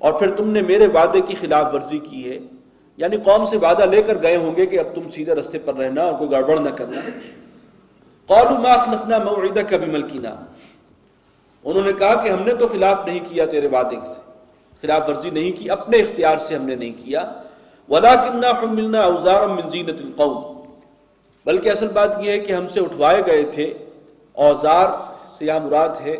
اور پھر تم نے میرے وعدے کی خلاف ورزی کی ہے، یعنی قوم سے وعدہ لے کر گئے ہوں گے کہ اب تم سیدھے رستے پر رہنا اور کوئی گڑبڑ نہ کرنا۔ قالوا ما اخلفنا موعدك بملکنا، انہوں نے کہا کہ ہم نے تو خلاف نہیں کیا تیرے وعدے سے، خلاف ورزی نہیں کی، اپنے اختیار سے ہم نے نہیں کیا۔ ولكننا حملنا اوزارا من زینۃ القوم، بلکہ اصل بات یہ ہے کہ ہم سے اٹھوائے گئے تھے اوزار سے یہاں مراد ہے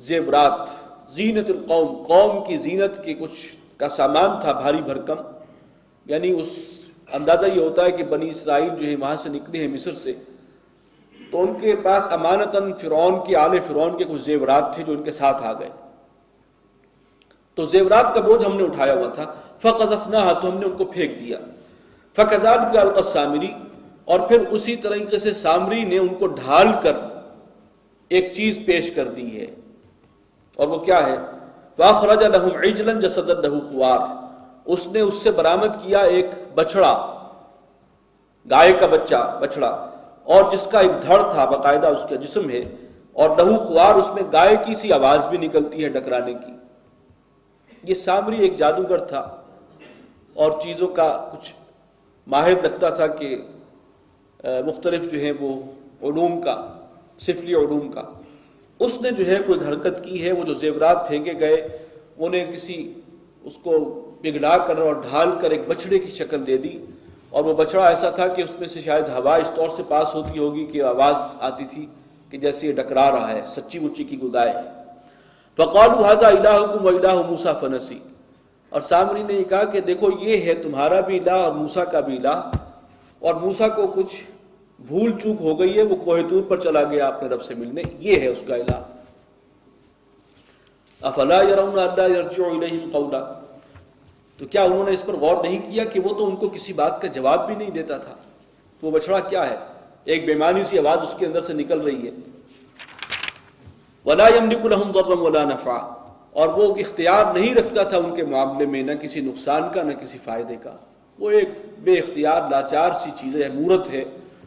زیورات، زینت القوم، قوم کی زینت کے کچھ کا سامان تھا بھاری بھرکم، یعنی اس اندازہ یہ ہوتا ہے کہ بنی اسرائیل جو ہے وہاں سے نکلے ہیں مصر سے، تو ان کے پاس امانتاً فرعون کی آل فرعون کے کچھ زیورات تھے جو ان کے ساتھ آ گئے، تو زیورات کا بوجھ ہم نے اٹھایا ہوا تھا۔ فقذفناها، تو ہم نے ان کو پھینک دیا۔ فكذلك القى السامری، اور پھر اسی طریقے سے سامری نے ان کو ڈھال کر ایک چیز پیش کر دی ہے، اور وہ کیا ہے؟ فاخرج لهم عجلا جسدا له خوار، اس نے اس سے برآمد کیا ایک بچڑا، گائے کا بچڑا، اور جس کا ایک دھڑ تھا، باقاعدہ اس کا جسم ہے، اور لہو خوار، اس میں گائے کی سی آواز بھی نکلتی ہے ڈکرانے کی۔ یہ سامری ایک جادوگر تھا اور چیزوں کا کچھ ماہر لگتا تھا کہ مختلف جو ہیں وہ علوم کا، سفلی علوم کا، اس نے جو ہے کوئی حرکت کی ہے، وہ جو زیورات پھینکے گئے انہیں کسی اس کو پگھلا کر اور ڈھال کر ایک بچڑے کی شکل دے دی، اور وہ بچڑا ایسا تھا کہ اس میں سے شاید ہوا اس طور سے پاس ہوتی ہوگی کہ آواز آتی تھی کہ جیسے یہ ڈکرا رہا ہے، سچی مچی کی گائے ہے۔ فقالوا هذا الہکم والہ موسیٰ فنسی، اور سامری نے یہ کہا کہ دیکھو یہ ہے تمہارا بھی الہ اور موسیٰ کا بھی الہ، اور موسیٰ کو کچھ بھول چوک ہو گئی ہے، وہ کوہ طور پر چلا گیا اپنے رب سے ملنے، یہ ہے اس کا الہ۔ افلا يرون الا يرجع الیہم قولا، تو کیا انہوں نے اس پر غور نہیں کیا کہ وہ تو ان کو کسی بات کا جواب بھی نہیں دیتا تھا؟ وہ بچڑا کیا ہے؟ ایک بےمانی سی آواز اس کے اندر سے نکل رہی ہے۔ ولا يملك لهم ضرا ولا نفعا، اور وہ اختیار نہیں رکھتا تھا ان کے معاملے میں، نہ کسی نقصان کا نہ کسی فائدے کا، وہ ایک بے اختیار لاچار سی چیز ہے، مورت ہے،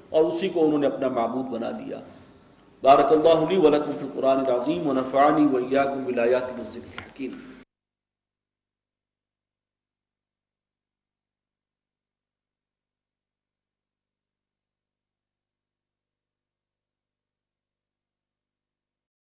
اور اسی کو انہوں نے اپنا معبود بنا لیا۔ بارک اللہ لی ولکم فی القرآن العظیم ونفعنی وإیاکم بالآیات والذکر الحکیم۔